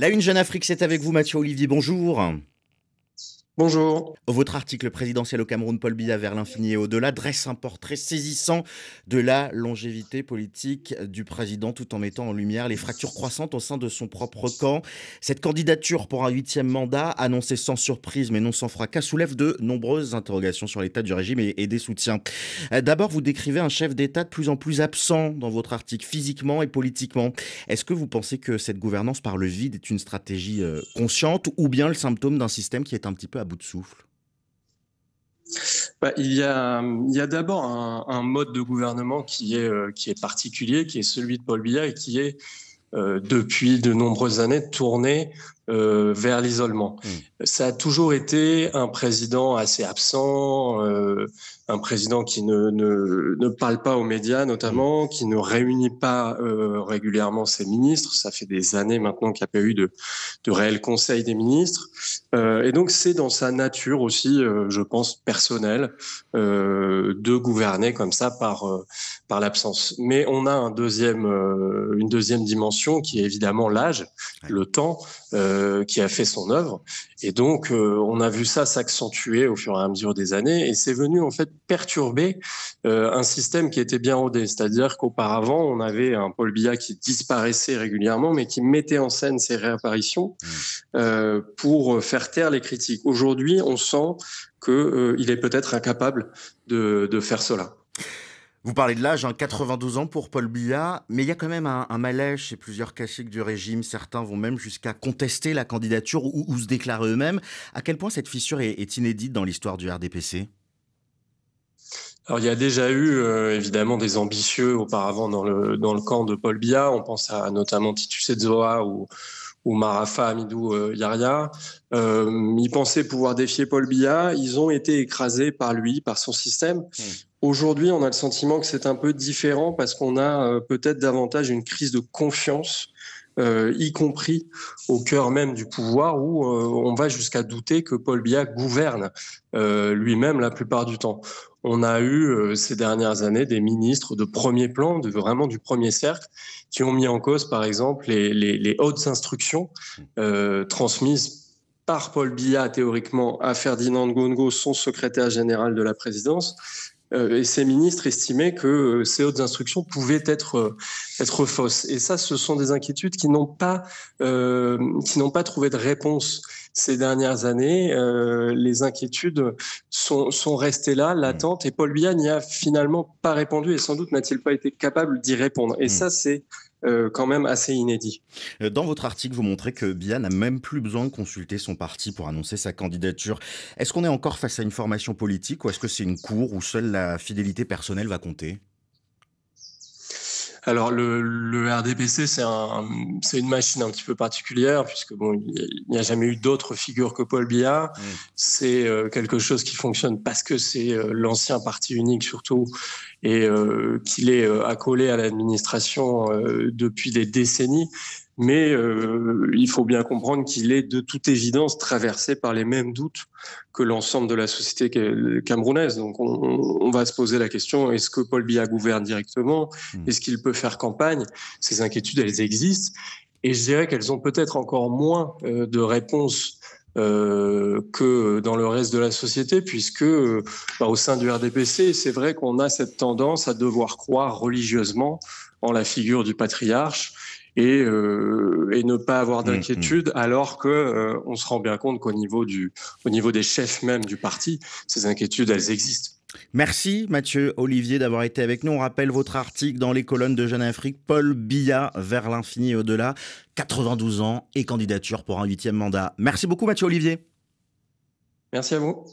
La Une Jeune Afrique, c'est avec vous Mathieu Olivier, bonjour. Bonjour. Votre article présidentiel au Cameroun, Paul Biya vers l'infini et au-delà, dresse un portrait saisissant de la longévité politique du président tout en mettant en lumière les fractures croissantes au sein de son propre camp. Cette candidature pour un 8e mandat, annoncée sans surprise mais non sans fracas, soulève de nombreuses interrogations sur l'état du régime et des soutiens. D'abord, vous décrivez un chef d'État de plus en plus absent dans votre article, physiquement et politiquement. Est-ce que vous pensez que cette gouvernance par le vide est une stratégie consciente ou bien le symptôme d'un système qui est un petit peu à bout de souffle? Il y a d'abord un mode de gouvernement qui est particulier, qui est celui de Paul Biya et qui est depuis de nombreuses années tourné vers l'isolement. Hmm. Ça a toujours été un président assez absent, un président qui ne parle pas aux médias Hmm. notamment, qui ne réunit pas régulièrement ses ministres. Ça fait des années maintenant qu'il n'y a pas eu de réel conseil des ministres. Et donc c'est dans sa nature aussi, je pense, personnelle, de gouverner comme ça par l'absence. Mais on a une deuxième dimension qui est évidemment l'âge, Ouais. le temps, qui a fait son œuvre. Et donc, on a vu ça s'accentuer au fur et à mesure des années, et c'est venu en fait perturber un système qui était bien rodé. C'est-à-dire qu'auparavant, on avait un Paul Biya qui disparaissait régulièrement, mais qui mettait en scène ses réapparitions Hmm. pour faire taire les critiques. Aujourd'hui, on sent qu'il est peut-être incapable de faire cela. Vous parlez de l'âge, 92 ans pour Paul Biya, mais il y a quand même un malaise chez plusieurs caciques du régime. Certains vont même jusqu'à contester la candidature ou se déclarer eux-mêmes. À quel point cette fissure est inédite dans l'histoire du RDPC? Alors, il y a déjà eu évidemment des ambitieux auparavant dans le camp de Paul Biya. On pense à notamment Titus Edzoa ou Marafa Hamidou Yahya. Ils pensaient pouvoir défier Paul Biya. Ils ont été écrasés par lui, par son système. Hmm. Aujourd'hui, on a le sentiment que c'est un peu différent parce qu'on a peut-être davantage une crise de confiance, y compris au cœur même du pouvoir, où on va jusqu'à douter que Paul Biya gouverne lui-même la plupart du temps. On a eu ces dernières années des ministres de premier plan, vraiment du premier cercle, qui ont mis en cause, par exemple, les hautes instructions transmises par Paul Biya théoriquement à Ferdinand Ngongo, son secrétaire général de la présidence. Et ces ministres estimaient que ces hautes instructions pouvaient être fausses. Et ça, ce sont des inquiétudes qui n'ont pas trouvé de réponse ces dernières années. Les inquiétudes sont restées là, Hmm. latentes, et Paul Biya n'y a finalement pas répondu, et sans doute n'a-t-il pas été capable d'y répondre. Et Hmm. ça, c'est quand même assez inédit. Dans votre article, vous montrez que Biya n'a même plus besoin de consulter son parti pour annoncer sa candidature. Est-ce qu'on est encore face à une formation politique ou est-ce que c'est une cour où seule la fidélité personnelle va compter? Alors le RDPC, c'est une machine un petit peu particulière puisque bon, il n'y a jamais eu d'autre figure que Paul Biya. Hmm. C'est quelque chose qui fonctionne parce que c'est l'ancien parti unique surtout et qu'il est accolé à l'administration depuis des décennies. Mais il faut bien comprendre qu'il est de toute évidence traversé par les mêmes doutes que l'ensemble de la société camerounaise. Donc on va se poser la question, est-ce que Paul Biya gouverne directement? Hmm. Est-ce qu'il peut faire campagne? Ces inquiétudes, elles existent. Et je dirais qu'elles ont peut-être encore moins de réponses que dans le reste de la société, puisque au sein du RDPC, c'est vrai qu'on a cette tendance à devoir croire religieusement en la figure du patriarche et ne pas avoir Hmm. Hmm. d'inquiétude, alors que on se rend bien compte au niveau des chefs même du parti, ces inquiétudes, elles existent. Merci Mathieu Olivier d'avoir été avec nous. On rappelle votre article dans les colonnes de Jeune Afrique, Paul Biya vers l'infini et au-delà, 92 ans et candidature pour un 8e mandat. Merci beaucoup Mathieu Olivier. Merci à vous.